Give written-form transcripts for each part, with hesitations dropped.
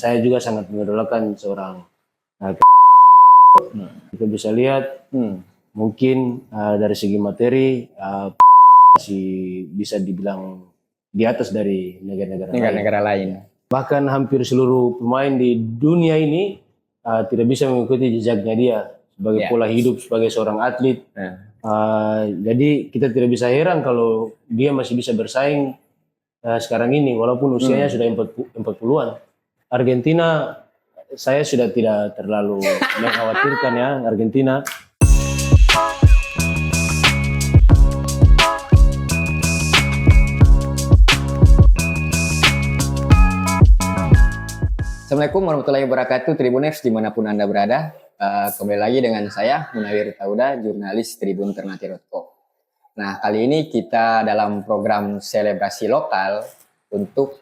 saya juga sangat mengidolakan seorang kita bisa lihat mungkin dari segi materi masih bisa dibilang di atas dari negara-negara lain. Bahkan hampir seluruh pemain di dunia ini tidak bisa mengikuti jejaknya dia sebagai pola hidup sebagai seorang atlet. Jadi kita tidak bisa heran kalau dia masih bisa bersaing sekarang ini walaupun usianya sudah 40-an. Argentina saya sudah tidak terlalu mengkhawatirkan ya Argentina. Assalamualaikum warahmatullahi wabarakatuh, Tribuners dimanapun Anda berada. Kembali lagi dengan saya, Munawir Tauda, jurnalis Tribun Ternate.co. Nah, kali ini kita dalam program selebrasi lokal untuk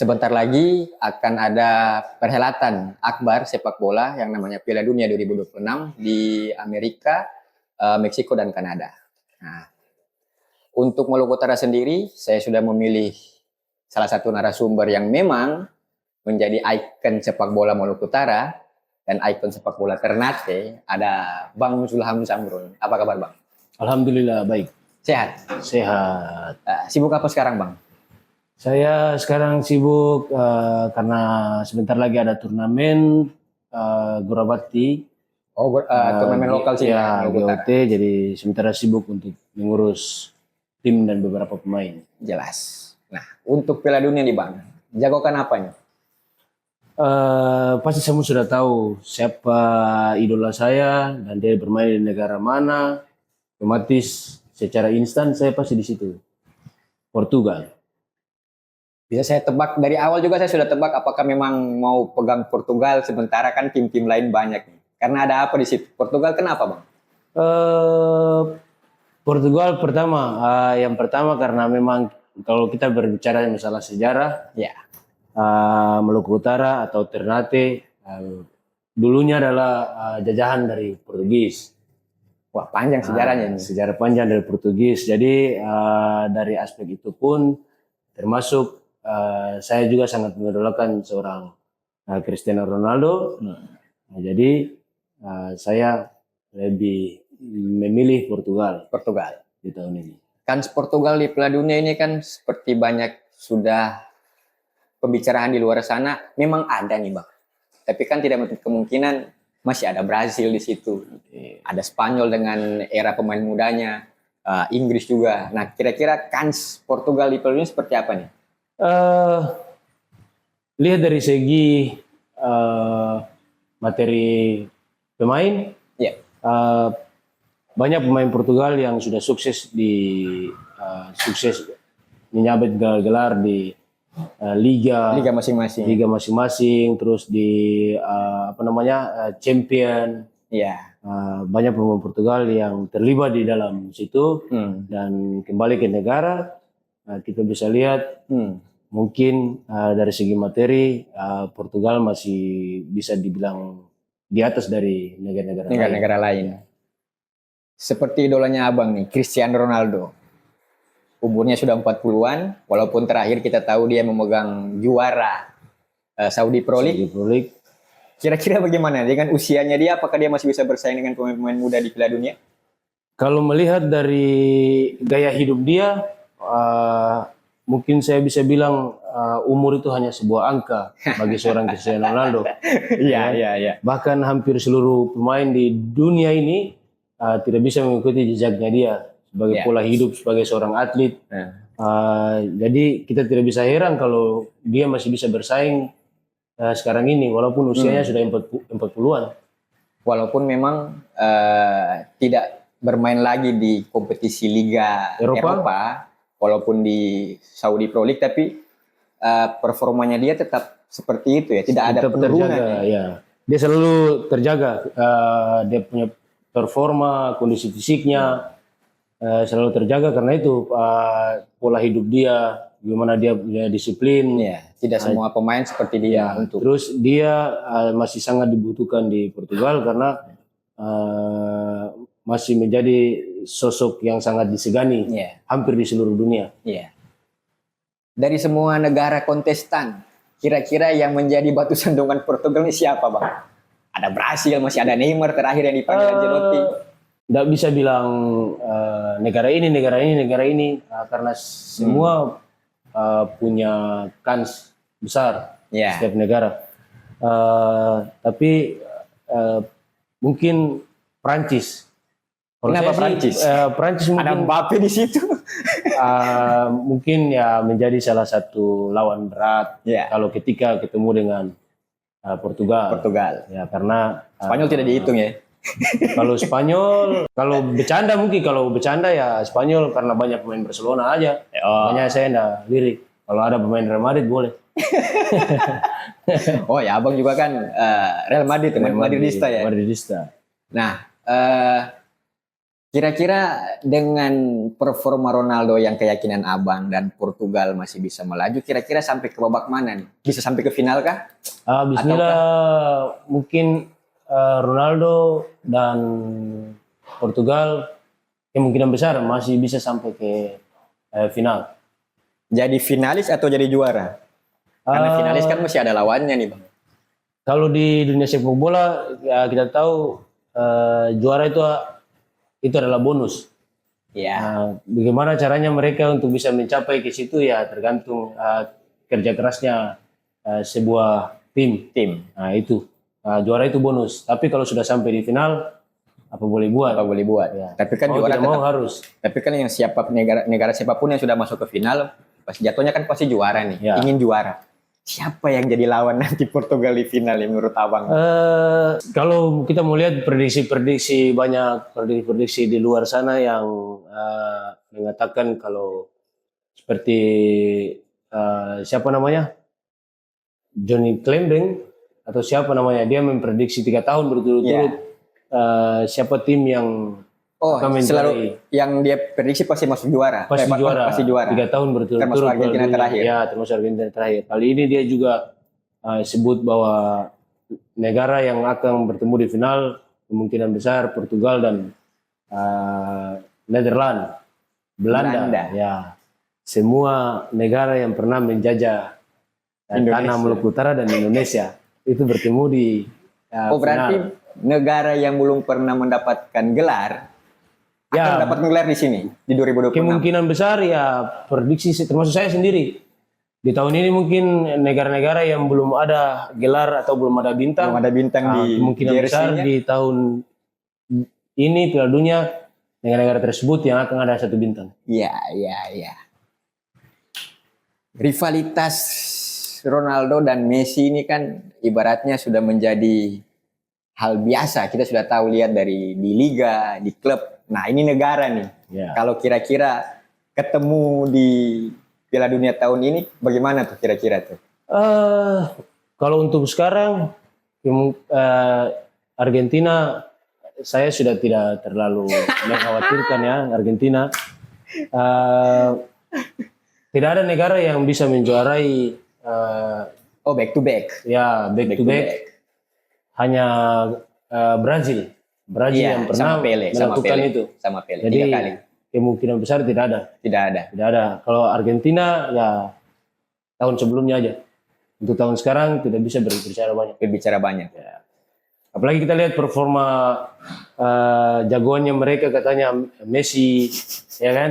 sebentar lagi akan ada perhelatan akbar sepak bola yang namanya Piala Dunia 2026 di Amerika, Meksiko, dan Kanada. Nah, untuk Maluku Utara sendiri, saya sudah memilih salah satu narasumber yang memang menjadi ikon sepak bola Maluku Utara dan ikon sepak bola Ternate, ada Bang Zulham Zamrun. Apa kabar, Bang? Alhamdulillah baik. Sehat? Sehat. Sibuk apa sekarang, Bang? Saya sekarang sibuk karena sebentar lagi ada turnamen Gorabakti. Turnamen lokal sih ya, GOT, jadi sementara sibuk untuk mengurus tim dan beberapa pemain. Jelas. Nah, untuk Piala Dunia nih, Bang, jagokan apanya? Pasti semua sudah tahu siapa idola saya dan dia bermain di negara mana. Otomatis secara instan saya pasti di situ. Portugal. Bisa saya tebak dari awal juga, saya sudah tebak apakah memang mau pegang Portugal, sementara kan tim-tim lain banyak nih. Karena ada apa di situ? Portugal kenapa, Bang? Portugal yang pertama karena memang kalau kita berbicara masalah sejarah, ya, Maluku Utara atau Ternate dulunya adalah jajahan dari Portugis. Wah, panjang sejarahnya ini. Sejarah panjang dari Portugis. Jadi dari aspek itu pun termasuk saya juga sangat mengidolakan seorang Cristiano Ronaldo. Jadi saya lebih memilih Portugal di tahun ini. Kan Portugal di Piala Dunia ini kan seperti banyak sudah pembicaraan di luar sana, memang ada nih, Bang. Tapi kan tidak menutup kemungkinan masih ada Brazil di situ. Ada Spanyol dengan era pemain mudanya, Inggris juga. Nah, kira-kira kans Portugal di Piala Dunia seperti apa nih? Lihat dari segi materi pemain, banyak pemain Portugal yang sudah sukses menyabet gelar di liga masing-masing, terus di champion. Banyak pemain Portugal yang terlibat di dalam situ dan kembali ke negara. Kita bisa lihat mungkin dari segi materi Portugal masih bisa dibilang di atas dari negara-negara lain. Seperti idolanya Abang nih, Cristiano Ronaldo. Umurnya sudah 40-an, walaupun terakhir kita tahu dia memegang juara Saudi Pro League. Kira-kira bagaimana dengan usianya dia, apakah dia masih bisa bersaing dengan pemain-pemain muda di Piala Dunia? Kalau melihat dari gaya hidup dia, mungkin saya bisa bilang umur itu hanya sebuah angka bagi seorang Cristiano Ronaldo. Iya. Bahkan hampir seluruh pemain di dunia ini tidak bisa mengikuti jejaknya dia sebagai pola hidup sebagai seorang atlet. Jadi kita tidak bisa heran kalau dia masih bisa bersaing sekarang ini walaupun usianya sudah 40-an. Walaupun memang tidak bermain lagi di kompetisi Liga Eropa, walaupun di Saudi Pro League, tapi performanya dia tetap seperti itu ya, tidak ada penurunan. Ya. Dia selalu terjaga, dia punya performa, kondisi fisiknya selalu terjaga karena itu pola hidup dia, gimana dia punya disiplin. Tidak semua pemain seperti dia. Terus dia masih sangat dibutuhkan di Portugal karena masih menjadi sosok yang sangat disegani hampir di seluruh dunia. Dari semua negara kontestan kira-kira yang menjadi batu sandungan Portugal ini siapa Bang? Ada Brasil, masih ada Neymar terakhir yang dipanggil Ancelotti. Nggak bisa bilang negara ini, karena semua punya kans besar setiap negara. Tapi mungkin Prancis. Kenapa Prancis? Prancis mungkin ada Mbappe di situ. mungkin ya menjadi salah satu lawan berat kalau ketika ketemu dengan Portugal. Ya karena Spanyol tidak dihitung ya. Kalau Spanyol, kalau bercanda ya Spanyol karena banyak pemain Barcelona aja. Makanya saya enggak lirik. Kalau ada pemain Real Madrid boleh. Oh ya, abang juga kan Real Madrid, Madridista ya. Madridista. Nah, kira-kira dengan performa Ronaldo yang keyakinan abang dan Portugal masih bisa melaju, kira-kira sampai ke babak mana nih? Bisa sampai ke final kah? Bismillah, mungkin Ronaldo dan Portugal kemungkinan besar masih bisa sampai ke final. Jadi finalis atau jadi juara? Karena finalis kan masih ada lawannya nih bang. Kalau di dunia sepak bola ya kita tahu juara itu adalah bonus. Ya. Bagaimana caranya mereka untuk bisa mencapai ke situ ya tergantung kerja kerasnya sebuah tim. Nah itu juara itu bonus. Tapi kalau sudah sampai di final apa boleh buat? Ya. Tapi kan juara tidak mau harus. Tapi kan yang negara siapapun yang sudah masuk ke final, pas jatuhnya kan pasti juara nih. Ya. Ingin juara. Siapa yang jadi lawan nanti Portugal di final ya menurut abang? Kalau kita mau lihat prediksi banyak prediksi di luar sana yang mengatakan kalau seperti siapa namanya Johnny Klembeng atau siapa namanya dia memprediksi 3 tahun berturut-turut siapa tim yang selalu yang dia prediksi pasti masuk juara. Pasti juara. 3 tahun berturut-turut. Termasuk Argentina terakhir. Ya, termasuk Argentina terakhir. Kali ini dia juga sebut bahwa negara yang akan bertemu di final kemungkinan besar Portugal dan Netherlands, Belanda. Ya, semua negara yang pernah menjajah tanah Maluku Utara dan Indonesia itu bertemu di berarti negara yang belum pernah mendapatkan gelar akan dapat gelar di sini di 2026. Kemungkinan besar ya prediksi termasuk saya sendiri. Di tahun ini mungkin negara-negara yang belum ada gelar atau belum ada bintang di kemungkinan besar di tahun ini Piala Dunia negara-negara tersebut yang akan ada 1 bintang. Iya. Rivalitas Ronaldo dan Messi ini kan ibaratnya sudah menjadi hal biasa. Kita sudah tahu lihat dari di liga, di klub. Nah ini negara nih. Kalau kira-kira ketemu di Piala Dunia tahun ini, bagaimana tuh kira-kira tuh? Kalau untuk sekarang Argentina, saya sudah tidak terlalu mengkhawatirkan ya Argentina. Tidak ada negara yang bisa menjuarai. Back to back. Ya back to back. Hanya Brazil yang pernah melakukan itu. Sama Pele. Jadi 3 kali. Kemungkinan besar tidak ada. Kalau Argentina ya tahun sebelumnya aja. Untuk tahun sekarang tidak bisa berbicara banyak. Ya. Apalagi kita lihat performa jagoannya mereka katanya Messi, ya kan?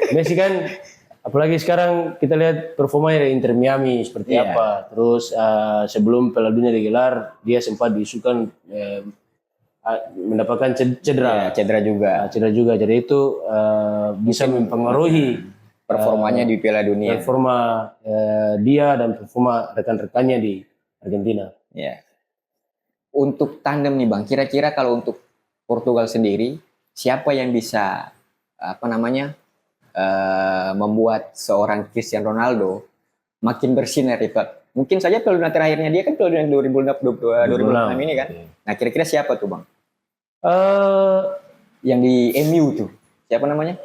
Messi kan, apalagi sekarang kita lihat performanya di Inter Miami seperti apa. Terus sebelum Piala Dunia digelar, dia sempat diisukan mendapatkan cedera juga. Jadi itu bisa mempengaruhi performanya di Piala Dunia. Performa dia dan performa rekan-rekannya di Argentina. Ya. Untuk tandem nih Bang, kira-kira kalau untuk Portugal sendiri, siapa yang bisa membuat seorang Cristiano Ronaldo makin bersinar Pak? Mungkin saja Piala Dunia terakhirnya dia kan Piala Dunia 2006 ini kan. Nah kira-kira siapa tuh Bang? Yang di MU tuh, siapa namanya?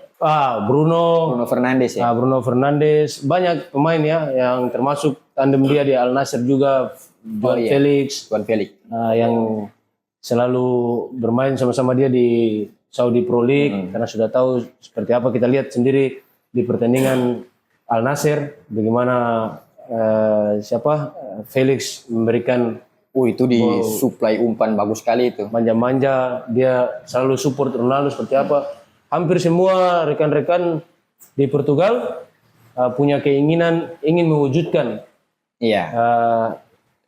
Bruno Fernandes ya. Bruno Fernandes, banyak pemain ya yang termasuk tandem dia di Al Nassr juga, Juan Felix, yang selalu bermain sama-sama dia di Saudi Pro League karena sudah tahu seperti apa kita lihat sendiri di pertandingan Al Nassr bagaimana Felix memberikan Itu disuplai umpan bagus sekali itu. manja-manja, dia selalu support Ronaldo seperti apa. Hampir semua rekan-rekan di Portugal punya keinginan ingin mewujudkan Iya.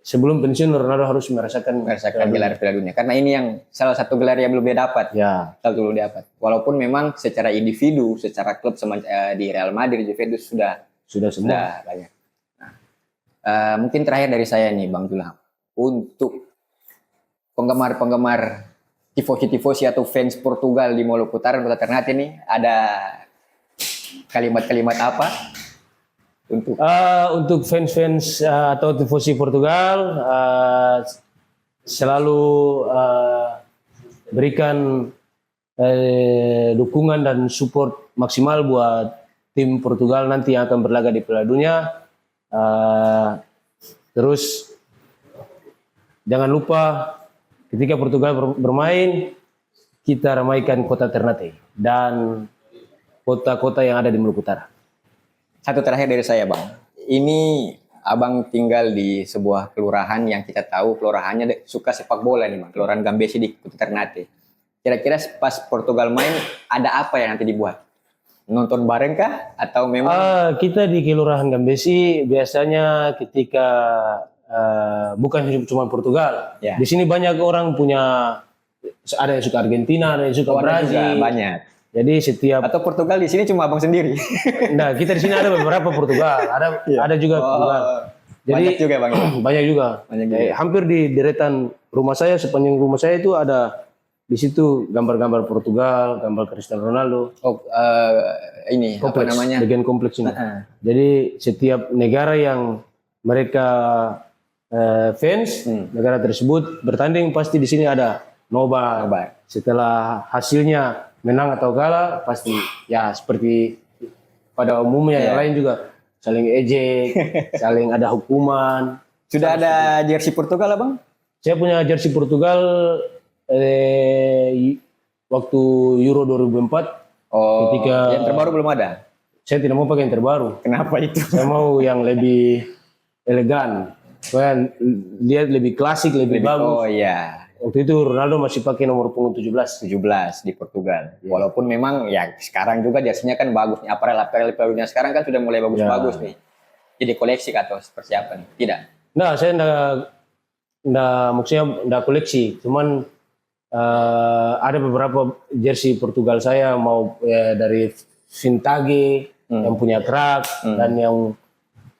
sebelum pensiun Ronaldo harus merasakan Gelar Piala Dunia. Karena ini yang salah satu gelar yang belum dia dapat. Ya, Belum dia dapat. Walaupun memang secara individu, secara klub di Real Madrid, Juventus sudah sudah banyak. Nah, mungkin terakhir dari saya nih, Bang Julham. Untuk penggemar-penggemar tifosi atau fans Portugal di Maluku Utara, Kota Ternate ini, ada kalimat-kalimat apa untuk fans-fans atau tifosi Portugal, selalu berikan dukungan dan support maksimal buat tim Portugal nanti yang akan berlaga di Piala Dunia. Terus jangan lupa ketika Portugal bermain, kita ramaikan kota Ternate dan kota-kota yang ada di Maluku Utara. Satu terakhir dari saya, Bang. Ini Abang tinggal di sebuah kelurahan yang kita tahu kelurahannya suka sepak bola nih, Bang. Kelurahan Gambesi di Kota Ternate. Kira-kira pas Portugal main ada apa yang nanti dibuat? Nonton bareng kah? Atau memang Kita di Kelurahan Gambesi biasanya ketika bukan cuma Portugal. Ya. Di sini banyak orang punya, ada yang suka Argentina, ada yang suka Brazil. juga banyak. Jadi setiap Atau Portugal di sini cuma Abang sendiri? nah, kita di sini ada beberapa Portugal, ada juga Portugal. Jadi banyak juga, Bang. banyak juga. Hampir di deretan rumah saya, sepanjang rumah saya itu ada di situ gambar-gambar Portugal, gambar Cristiano Ronaldo. Ini Kompleks, apa namanya? bagian kompleks ini. Jadi setiap negara yang mereka fans, negara tersebut bertanding pasti di sini ada nobar. Setelah hasilnya menang atau kalah pasti ya seperti pada umumnya yang lain juga saling ejek, saling ada hukuman. Sudah ada jersey Portugal, Bang? Saya punya jersey Portugal waktu Euro 2004. Ketika yang terbaru belum ada. Saya tidak mau pakai yang terbaru. Kenapa itu? Saya mau yang lebih elegan. Soalnya lihat lebih klasik, lebih bagus. Oh iya. Waktu itu Ronaldo masih pakai nomor punggung 17. 17 di Portugal. Walaupun memang ya sekarang juga jersey-nya kan bagus. Apalagi Piala Dunia sekarang kan sudah mulai bagus-bagus nih. Jadi koleksi atau persiapan? Tidak. Nah, saya maksudnya enggak koleksi. Cuman ada beberapa jersey Portugal saya mau dari vintage yang punya crack dan yang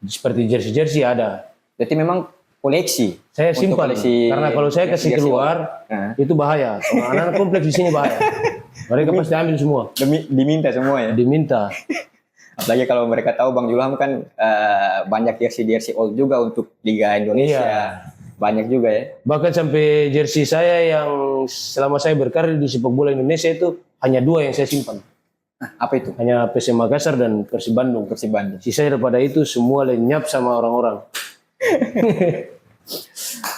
seperti jersey ada. Berarti memang koleksi. Saya simpan karena kalau saya kasih keluar itu bahaya. Anak-anak kompleks di sini bahaya. Mereka pasti ambil semua. Diminta semua ya. Diminta. Apalagi kalau mereka tahu Bang Julham kan banyak jersey old juga untuk Liga Indonesia. Iya. Banyak juga ya. Bahkan sampai jersey saya yang selama saya berkarir di sepak bola Indonesia itu hanya 2 yang saya simpan. Apa itu? Hanya PSM Makassar dan Persib Bandung. Sisa daripada itu semua lenyap sama orang-orang.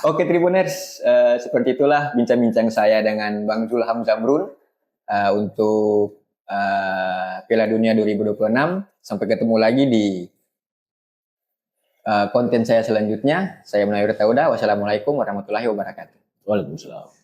Oke Tribuners, seperti itulah bincang-bincang saya dengan Bang Julham Zamrun untuk Piala Dunia 2026. Sampai ketemu lagi di konten saya selanjutnya. Saya Munawir Tauda. Wassalamualaikum warahmatullahi wabarakatuh. Waalaikumsalam.